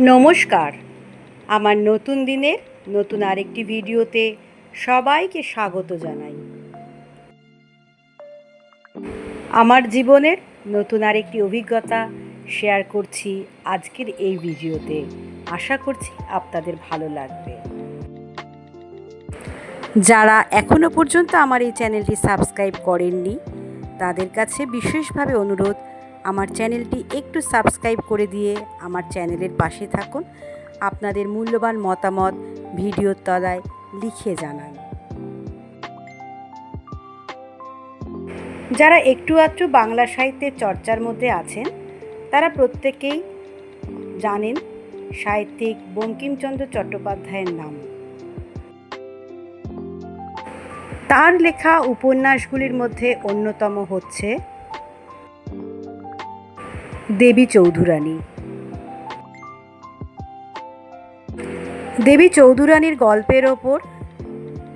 নমস্কার। আমার নতুন দিনের নতুন আরেকটি ভিডিওতে সবাইকে স্বাগত জানাই। আমার জীবনের নতুন আরেকটি অভিজ্ঞতা শেয়ার করছি আজকের এই ভিডিওতে। আশা করছি আপনাদের ভালো লাগবে। যারা এখনও পর্যন্ত আমার এই চ্যানেলটি সাবস্ক্রাইব করেননি তাদের কাছে বিশেষভাবে অনুরোধ, আমার চ্যানেলটি একটু সাবস্ক্রাইব করে দিয়ে আমার চ্যানেলের পাশে থাকুন। আপনাদের মূল্যবান মতামত ভিডিওর তলায় লিখে জানান। যারা একটু আধটু বাংলা সাহিত্যের চর্চার মধ্যে আছেন তারা প্রত্যেকেই জানেন সাহিত্যিক বঙ্কিমচন্দ্র চট্টোপাধ্যায়ের নাম। তার লেখা উপন্যাসগুলির মধ্যে অন্যতম হচ্ছে দেবী চৌধুরানী। দেবী চৌধুরানীর গল্পের ওপর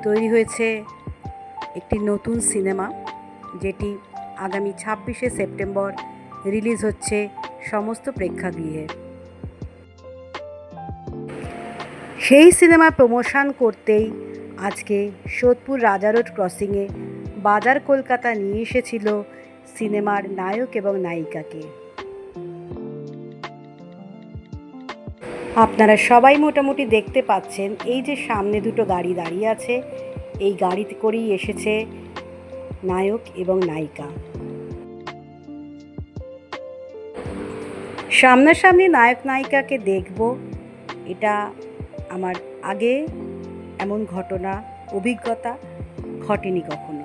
তৈরি হয়েছে একটি নতুন সিনেমা, যেটি আগামী 26শে সেপ্টেম্বর রিলিজ হচ্ছে সমস্ত প্রেক্ষাগৃহে। সেই সিনেমা প্রমোশন করতেই আজকে সোদপুর রাজা রোড ক্রসিংয়ে বাজার কলকাতা নিয়ে এসেছিল সিনেমার নায়ক এবং নায়িকাকে। আপনারা সবাই মোটামুটি দেখতে পাচ্ছেন, এই যে সামনে দুটো গাড়ি দাঁড়িয়ে আছে, এই গাড়িতে করেই এসেছে নায়ক এবং নায়িকা। সামনাসামনি নায়ক নায়িকাকে দেখব, এটা আমার আগে এমন ঘটনা অভিজ্ঞতা ঘটেনি কখনো।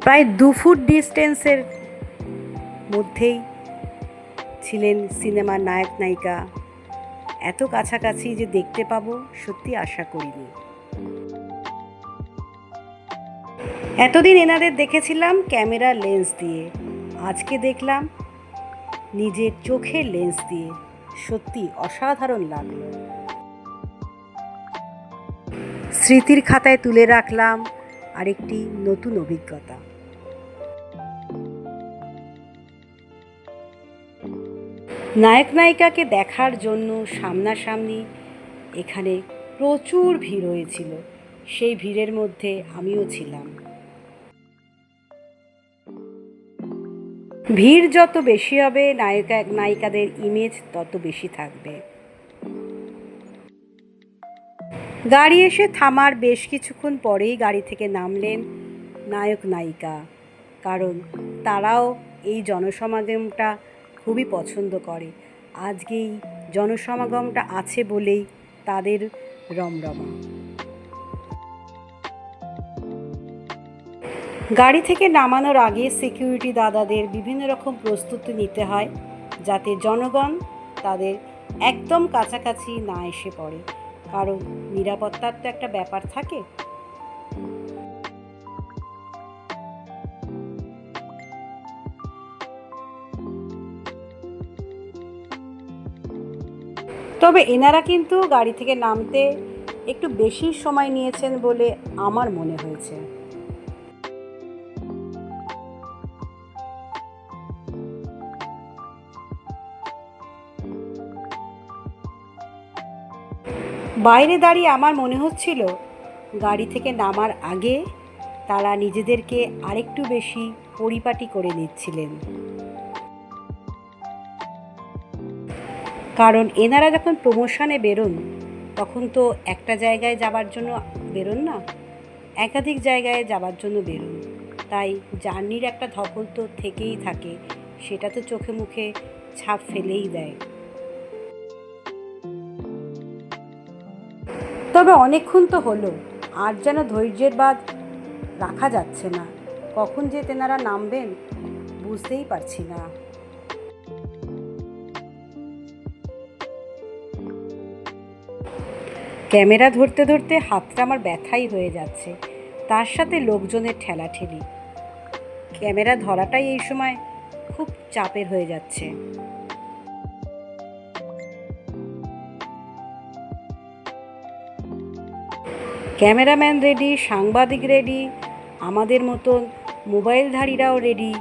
প্রায় 2 ফুট ডিস্টেন্সের মধ্যেই ছিলেন সিনেমার নায়ক নায়িকা। এত কাছাকাছি যে দেখতে পাবো সত্যি আশা করিনি। এতদিন এনাদের দেখেছিলাম ক্যামেরা লেন্স দিয়ে, আজকে দেখলাম নিজের চোখের লেন্স দিয়ে। সত্যি অসাধারণ লাগলো। স্মৃতির খাতায় তুলে রাখলাম আরেকটি নতুন অভিজ্ঞতা। নায়ক নায়িকাকে দেখার জন্য সামনাসামনি এখানে প্রচুর ভিড় হয়েছিল, সেই ভিড়ের মধ্যে আমিও ছিলাম। ভিড় যত বেশি হবে নায়িকাদের ইমেজ তত বেশি থাকবে। গাড়ি এসে থামার বেশ কিছুক্ষণ পরেই গাড়ি থেকে নামলেন নায়ক নায়িকা, কারণ তারাও এই জনসমাগমটা খুবই পছন্দ করে। আজকে এই জনসমাগমটা আছে বলেই তাদের রমরমা। গাড়ি থেকে নামানোর আগে সিকিউরিটি দাদাদের বিভিন্ন রকম প্রস্তুতি নিতে হয়, যাতে জনগণ তাদের একদম কাছাকাছি না এসে পড়ে, কারণ নিরাপত্তার তো একটা ব্যাপার থাকে। তবে এনারা কিন্তু গাড়ি থেকে নামতে একটু বেশি সময় নিয়েছেন বলে আমার মনে হয়েছে। বাইরে দাঁড়িয়ে আমার মনে হচ্ছিল গাড়ি থেকে নামার আগে তারা নিজেদেরকে আরেকটু বেশি পরিপাটি করে নিচ্ছিলেন, কারণ এনারা যখন প্রমোশনে বেরোন তখন তো একটা জায়গায় যাবার জন্য বেরোন না, একাধিক জায়গায় যাবার জন্য বেরোন। তাই জার্নির একটা ধকল তো থেকেই থাকে, সেটা তো চোখে মুখে ছাপ ফেলেই দেয়। তবে অনেকক্ষণ তো হলো, আর যেন ধৈর্যের বাঁধ রাখা যাচ্ছে না। কখন যে তেনারা নামবেন বুঝতেই পারছি না। ক্যামেরা ধরতে ধরতে হাতটা আমার ব্যথাই হয়ে যাচ্ছে, তার সাথে লোকজনের ঠেলাঠেলি। ক্যামেরা ধরাটাই এই সময় খুব চাপের হয়ে যাচ্ছে। ক্যামেরাম্যান রেডি, সাংবাদিক রেডি, আমাদের মতন মোবাইলধারীরাও রেডি,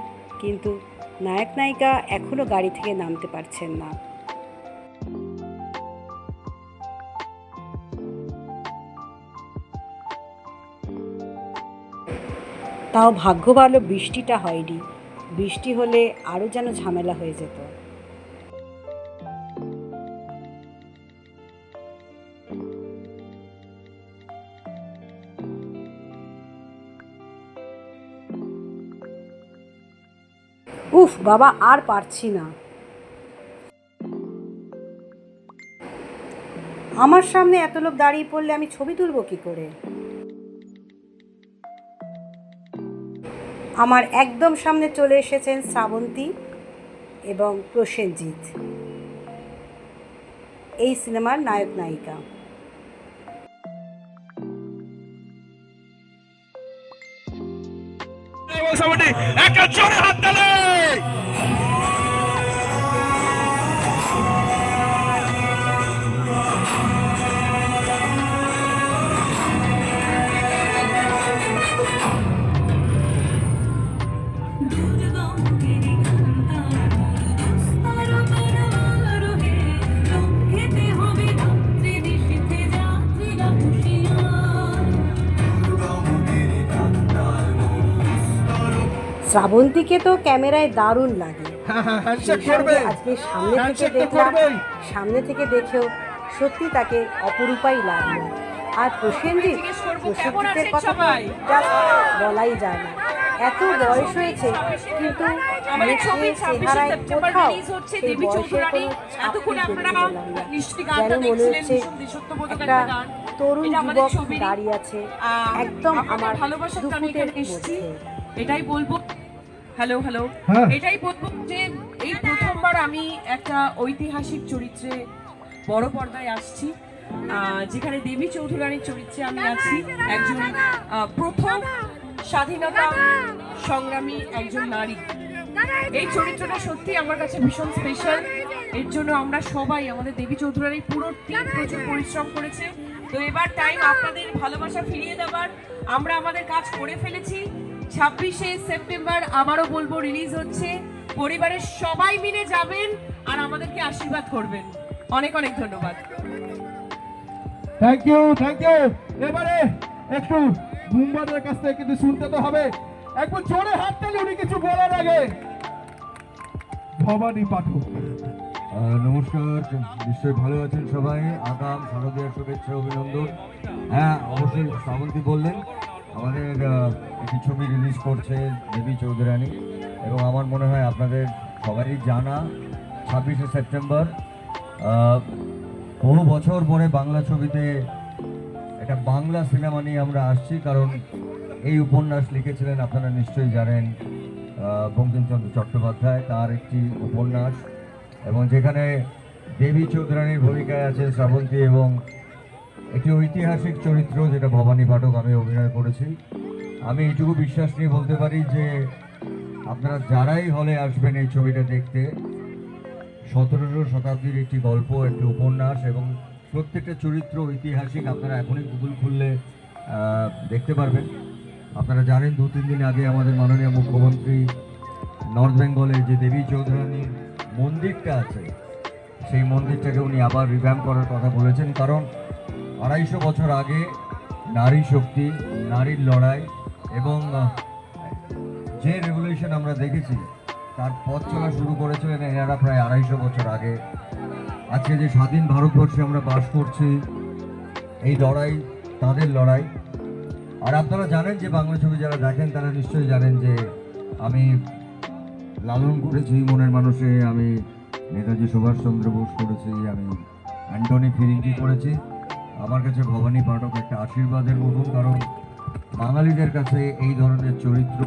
কিন্তু নায়ক নায়িকা এখনও গাড়ি থেকে নামতে পারছেন না। তাও ভাগ্য ভালো বৃষ্টিটা হয়নি, বৃষ্টি হলে আরও যেন ঝামেলা হয়ে যেত। উফ বাবা, আর পারছি না। আমার সামনে এত লোক দাঁড়িয়ে পড়লে আমি ছবি তুলব কি করে? আমার একদম সামনে চলে এসেছেন শ্রাবন্তী এবং প্রসেনজিৎ, এই সিনেমার নায়ক নায়িকা। শ্রাবন্তীকে তো ক্যামেরায় দারুণ লাগে, আজকে সামনে থেকে দেখেও সত্যি তাকে অপরূপাই লাগলো। আর প্রসেনজিতের কথা বলাই যায় না, এত বয়স হয়েছে কিন্তু চেহারায় কোথাও সেই বয়সের কোনো ছাপ যেন মনে হচ্ছে একটা তরুণ যুবক দাঁড়িয়ে আছে একদম আমার দুপুরের মধ্যে। এটাই বলবো, এটাই বলবো যে এই প্রথমবার আমি একটা ঐতিহাসিক চরিত্রে বড় পর্দায় আসছি, যেখানে দেবী চৌধুরানীর চরিত্রে আমি আছি, একজন প্রথম স্বাধীনতা সংগ্রামী একজন নারী। এই চরিত্রটা সত্যি আমার কাছে ভীষণ স্পেশাল। এর জন্য আমরা সবাই, আমাদের দেবী চৌধুরানী পুরো টিম প্রচুর পরিশ্রম করেছে। তো এবার টাইম আপনাদের ভালোবাসা ফিরিয়ে দেওয়ার। আমরা আমাদের কাজ করে ফেলেছি। 26শে সেপ্টেম্বর আবারও বলবো রিলিজ হচ্ছে। পরিবারের সবাই মিলে যাবেন আর আমাদেরকে আশীর্বাদ করবেন। অনেক অনেক ধন্যবাদ। Thank you. এবারে একটু মুম্বাইয়ের কাছ থেকে কিন্তু শুনতে তো হবে, একবার জোরে হাত তালি উনি কিছু বলার আগে। ভবানী পাঠক। নমস্কার, নিশ্চয়ই ভালো আছেন সবাই। আগাম শারদীয় শুভেচ্ছা অভিনন্দন। হ্যাঁ, অবশ্যই শ্রাবন্তী বললেন আমাদের একটি ছবি রিলিজ করছে দেবী চৌধুরানী, এবং আমার মনে হয় আপনাদের সবারই জানা 26শে সেপ্টেম্বর। বহু বছর পরে বাংলা ছবিতে একটা বাংলা সিনেমা নিয়ে আমরা আসছি, কারণ এই উপন্যাস লিখেছিলেন আপনারা নিশ্চয়ই জানেন বঙ্কিমচন্দ্র চট্টোপাধ্যায়, তার একটি উপন্যাস, এবং যেখানে দেবী চৌধুরানীর ভূমিকায় আছেন শ্রাবন্তী, এবং একটি ঐতিহাসিক চরিত্র যেটা ভবানী পাঠক আমি অভিনয় করেছি। আমি এইটুকু বিশ্বাস নিয়ে বলতে পারি যে আপনারা যারাই হলে আসবেন এই ছবিটা দেখতে, 17শো শতাব্দীর একটি গল্প, একটি উপন্যাস, এবং প্রত্যেকটা চরিত্র ঐতিহাসিক। আপনারা এখনই গুগল খুললে দেখতে পারবেন। আপনারা জানেন 2-3 দিন আগে আমাদের মাননীয় মুখ্যমন্ত্রী নর্থ বেঙ্গলের যে দেবী চৌধুরানীর মন্দিরটা আছে, সেই মন্দিরটাকে উনি আবার রিভ্যাম্প করার কথা বলেছেন, কারণ 250 বছর আগে নারী শক্তি, নারীর লড়াই এবং যে রেভলিউশন আমরা দেখেছি তার পথ চলা শুরু করেছিলেন এনারা প্রায় 250 বছর আগে। আজকে যে স্বাধীন ভারতবর্ষে আমরা বাস করছি, এই লড়াই তাদের লড়াই। আর আপনারা জানেন যে বাংলা ছবি যারা দেখেন তারা নিশ্চয়ই জানেন যে আমি লালন করেছি মনের মানুষে, আমি নেতাজি সুভাষচন্দ্র বোস করেছি, আমি অ্যান্টনি ফিরিঙ্গি করেছি। আমার কাছে ভবানী পাঠক একটা আশীর্বাদের মতন, কারণ বাঙালিদের কাছে এই ধরনের চরিত্র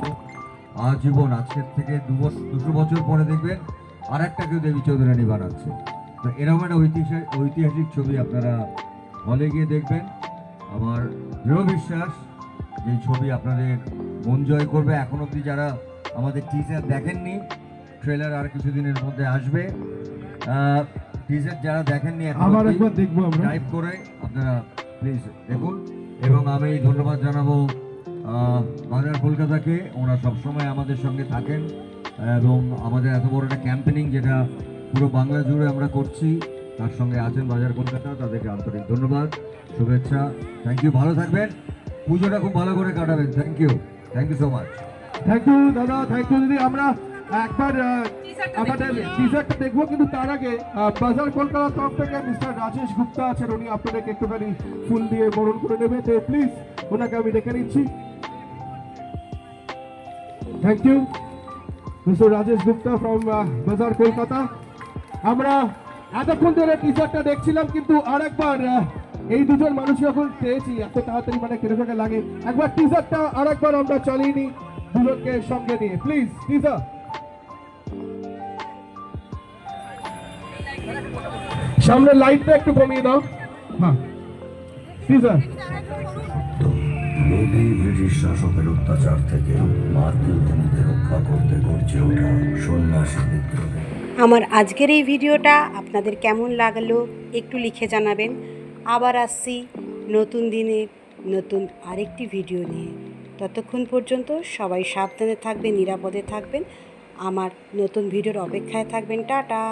আজীবন, আজকের থেকে 200 বছর পরে দেখবেন আর একটা কেউ দেবী চৌধুরানী বানাচ্ছে। তো এরকম একটা ঐতিহাসিক ছবি আপনারা হলে গিয়ে দেখবেন। আমার দৃঢ় বিশ্বাস যে ছবি আপনাদের মন জয় করবে। এখন অবধি যারা আমাদের টিজার দেখেননি, ট্রেলার আর কিছুদিনের মধ্যে আসবে, টিজার যারা দেখেননি আবার একবার দেখবো আমরা, টাইপ করে আপনারা প্লিজ দেখুন। এবং আমি ধন্যবাদ জানাবো বাজার কলকাতাকে, ওরা সবসময় আমাদের সঙ্গে থাকেন, এবং আমাদের এত বড় একটা ক্যাম্পেনিং যেটা পুরো বাংলা জুড়ে আমরা করছি, তার সঙ্গে আছেন বাজার কলকাতা। তাদেরকে আন্তরিক ধন্যবাদ, শুভেচ্ছা, থ্যাংক ইউ। ভালো থাকবেন, পুজোটা খুব ভালো করে কাটাবেন। Thank you. Thank you so much. Thank you দাদা, থ্যাংক ইউ দিদি। আমরা একবার আমাদের টিজারটা দেখবো, কিন্তু তার আগে বাজার কলকাতার তরফ থেকে মিস্টার রাজেশ গুপ্তা আছেন, উনি আপনাদেরকে একটুখানি ফুল দিয়ে বরণ করে নেবে, তো প্লিজ ওনাকে আমি ডেকে নিচ্ছি। Thank you mister Rajesh Gupta from Bazar Kolkata. আমরা এতক্ষণ ধরে টিজারটা দেখছিলাম, কিন্তু আরেকবার এই দুজন মানুষ যখন পেয়েছি এত তাড়াতাড়ি মানে কেটে লাগে, একবার টিজারটা আরেকবার আমরা চালিয়ে নিই দুজনকে সঙ্গে নিয়ে, প্লিজ টিজার। সামনে লাইটটা একটু কমিয়ে দাও। হ্যাঁ টিজার। মোদি ব্রিটিশ শাসকের অত্যাচার থেকে মাতৃভূমিকে রক্ষা করতে গড়ে ওঠা সন্ন্যাসী বিদ্রোহ। আমার আজকের এই ভিডিওটা আপনাদের কেমন লাগলো একটু লিখে জানাবেন। আবার আসছি নতুন দিনে নতুন আরেকটি ভিডিও নিয়ে। ততক্ষণ পর্যন্ত সবাই সাবধানে থাকবেন, নিরাপদে থাকবেন, আমার নতুন ভিডিওর অপেক্ষায় থাকবেন। টাটা।